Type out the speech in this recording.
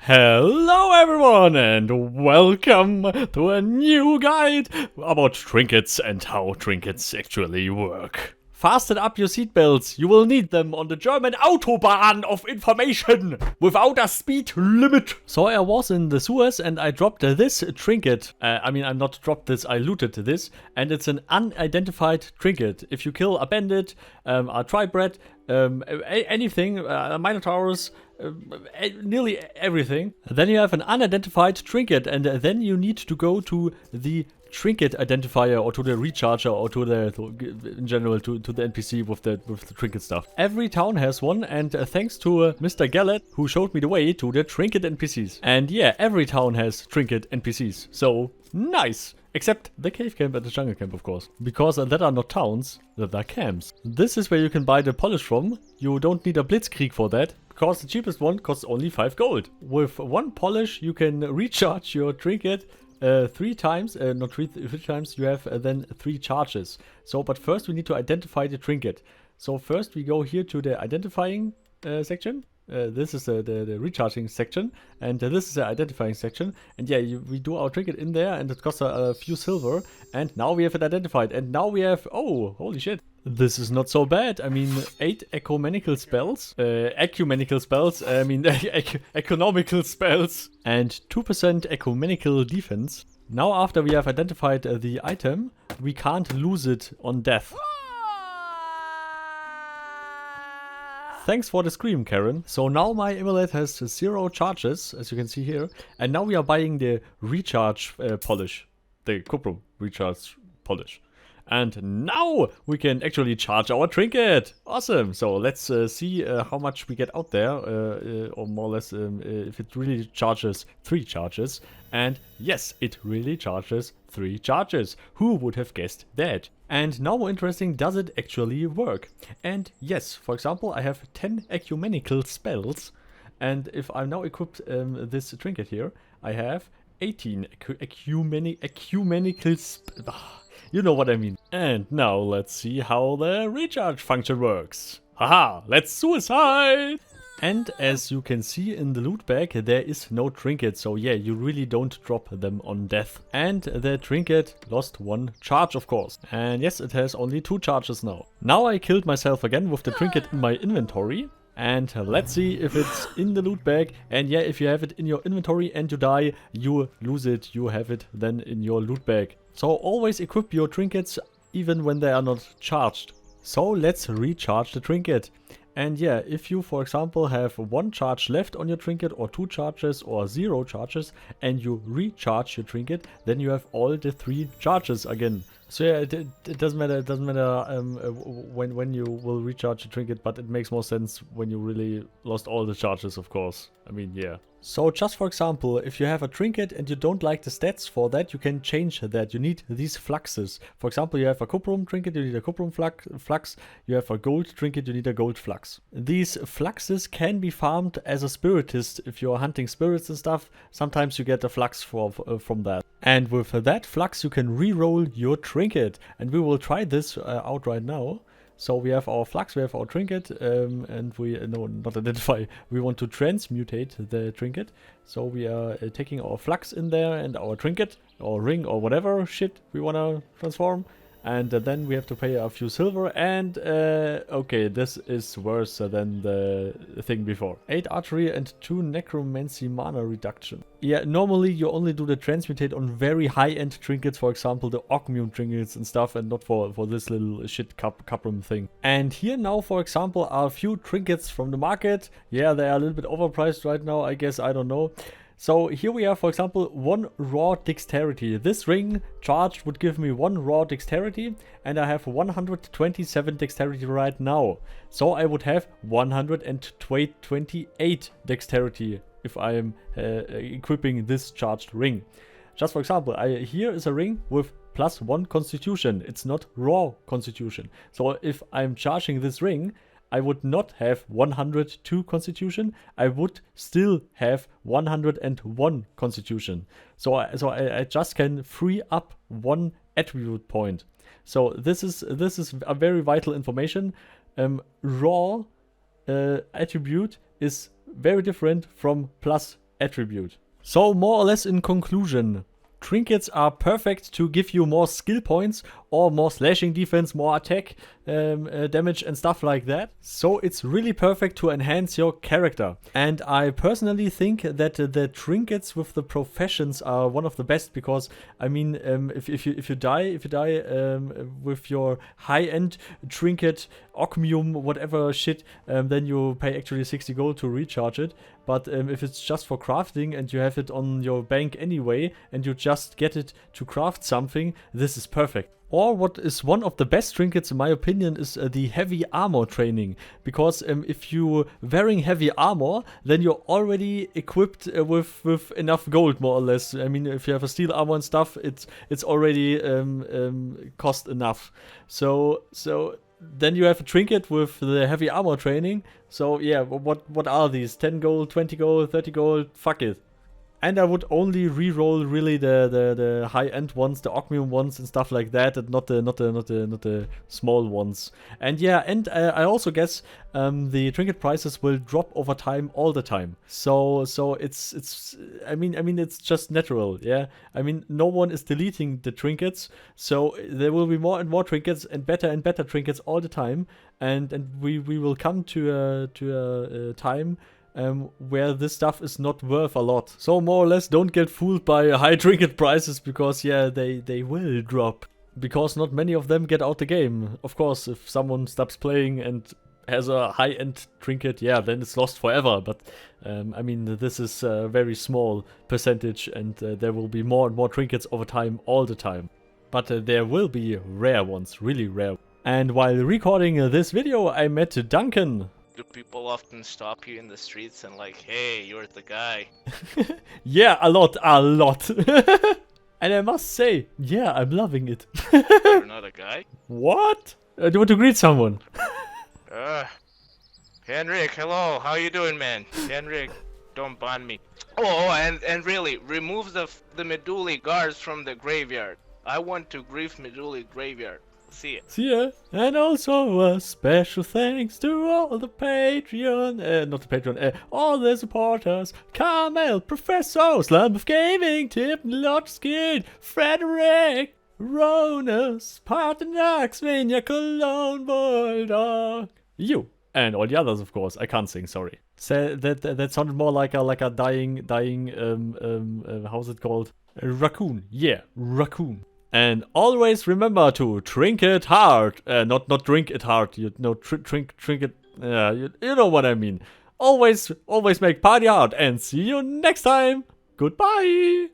Hello everyone and welcome to a new guide about trinkets and how trinkets actually work. Fasten up your seatbelts, you will need them on the German Autobahn of information without a speed limit. So I was in the sewers and I dropped this trinket. I not dropped this, I looted this, and it's an unidentified trinket. If you kill a bandit, a tribred, anything, minotaurs, nearly everything, then you have an unidentified trinket, and then you need to go to the trinket identifier or to the recharger or in general to the NPC with the trinket stuff. Every town has one, and thanks to Mr. Gallet who showed me the way to the trinket NPCs. And yeah, every town has trinket NPCs, so nice! Except the cave camp and the jungle camp, of course. Because that are not towns, that are camps. This is where you can buy the polish from. You don't need a blitzkrieg for that, because the cheapest one costs only 5 gold. With 1 polish you can recharge your trinket 3 times, not three times, you have then 3 charges. So, but first we need to identify the trinket. So first we go here to the identifying section. This is the recharging section, and this is the identifying section. And yeah, we do our trinket in there, and it costs a few silver. And now we have it identified. And now we have, oh, holy shit. This is not so bad. I mean, 8 ecumenical spells, economical spells, and 2% ecumenical defense. Now, after we have identified the item, we can't lose it on death. Thanks for the scream, Karen. So now my amulet has 0 charges, as you can see here. And now we are buying the recharge polish, the cuprum recharge polish. And now we can actually charge our trinket. Awesome. So let's see how much we get out there, or more or less if it really charges 3 charges. And yes, it really charges 3 charges. Who would have guessed that? And now more interesting, does it actually work? And yes, for example, I have 10 ecumenical spells. And if I now equip this trinket here, I have 18 ecumenical spells. You know what I mean. And now let's see how the recharge function works. Haha, let's suicide! And as you can see in the loot bag, there is no trinket. So yeah, you really don't drop them on death. And the trinket lost 1 charge, of course. And yes, it has only 2 charges now. Now I killed myself again with the trinket in my inventory. And let's see if it's in the loot bag. And yeah, if you have it in your inventory and you die, you lose it. You have it then in your loot bag. So always equip your trinkets even when they are not charged. So let's recharge the trinket. And yeah, if you, for example, have 1 charge left on your trinket, or 2 charges, or 0 charges, and you recharge your trinket, then you have all the 3 charges again. So yeah, it doesn't matter. It doesn't matter when you will recharge your trinket, but it makes more sense when you really lost all the charges, of course. I mean, yeah. So just for example, if you have a trinket and you don't like the stats for that, you can change that. You need these fluxes. For example, you have a cuprum trinket, you need a cuprum flux. You have a gold trinket, you need a gold flux. These fluxes can be farmed as a spiritist if you're hunting spirits and stuff. Sometimes you get a flux from that. And with that flux, you can re-roll your trinket. And we will try this out right now. So we have our flux, we have our trinket, and we, no, not identify, we want to transmutate the trinket. So we are taking our flux in there and our trinket, or ring, or whatever shit we want to transform. And then we have to pay a few silver, and okay, this is worse than the thing before. 8 archery and 2 necromancy mana reduction. Yeah, normally you only do the transmutate on very high-end trinkets, for example the Oghmium trinkets and stuff, and not for this little shit cuprum thing. And here now, for example, are a few trinkets from the market. Yeah, they are a little bit overpriced right now, I guess, I don't know. So here we have, for example, 1 raw dexterity. This ring charged would give me 1 raw dexterity, and I have 127 dexterity right now. So I would have 128 dexterity if I am equipping this charged ring. Just for example, here is a ring with +1 constitution. It's not raw constitution. So if I'm charging this ring, I would not have 102 constitution. I would still have 101 constitution. So I just can free up 1 attribute point. So this is a very vital information. Raw attribute is very different from attribute. So more or less in conclusion, trinkets are perfect to give you more skill points or more slashing defense, more attack damage and stuff like that. So it's really perfect to enhance your character. And I personally think that the trinkets with the professions are one of the best, because I mean, if you die with your high-end trinket, Oghmium, whatever shit, then you pay actually 60 gold to recharge it. But if it's just for crafting and you have it on your bank anyway, and you just get it to craft something, this is perfect. Or what is one of the best trinkets in my opinion is the heavy armor training. Because if you wearing heavy armor, then you're already equipped with enough gold, more or less. I mean, if you have a steel armor and stuff, it's already cost enough. So then you have a trinket with the heavy armor training. So yeah, what are these? 10 gold, 20 gold, 30 gold? Fuck it. And I would only re-roll really the high-end ones, the Oghmium ones and stuff like that, and not the small ones. And yeah, and I also guess the trinket prices will drop over time all the time. So it's I mean it's just natural, yeah. I mean, no one is deleting the trinkets, so there will be more and more trinkets and better trinkets all the time, and we will come to a time where this stuff is not worth a lot. So more or less, don't get fooled by high trinket prices, because yeah, they will drop. Because not many of them get out the game. Of course, if someone stops playing and has a high-end trinket, yeah, then it's lost forever. But I mean, this is a very small percentage, and there will be more and more trinkets over time, all the time. But there will be rare ones, really rare. And while recording this video, I met Dunkan. Do people often stop you in the streets and like, hey, you're the guy? Yeah, a lot. And I must say, yeah, I'm loving it. You're not a guy? What? Do you want to greet someone? Henrik, hello, how you doing, man? Henrik, don't ban me. Oh, and really, remove the Meduli guards from the graveyard. I want to grief Meduli graveyard. See ya. See ya. And also a special thanks to all the Patreon, not the Patreon, all the supporters. Carmel, Professor, Slump of Gaming, Thibni, Lordless, Skil, Frederick, Rhonus, Paarthurnax, Vinya, Cologne, Bulldog. You. And all the others, of course. I can't sing, sorry. So that sounded more like a dying, how's it called? A racoon. Yeah, racoon. And always remember to trinket hard. Not drink it hard. You know, trinket. You know what I mean. Always make party hard. And see you next time. Goodbye.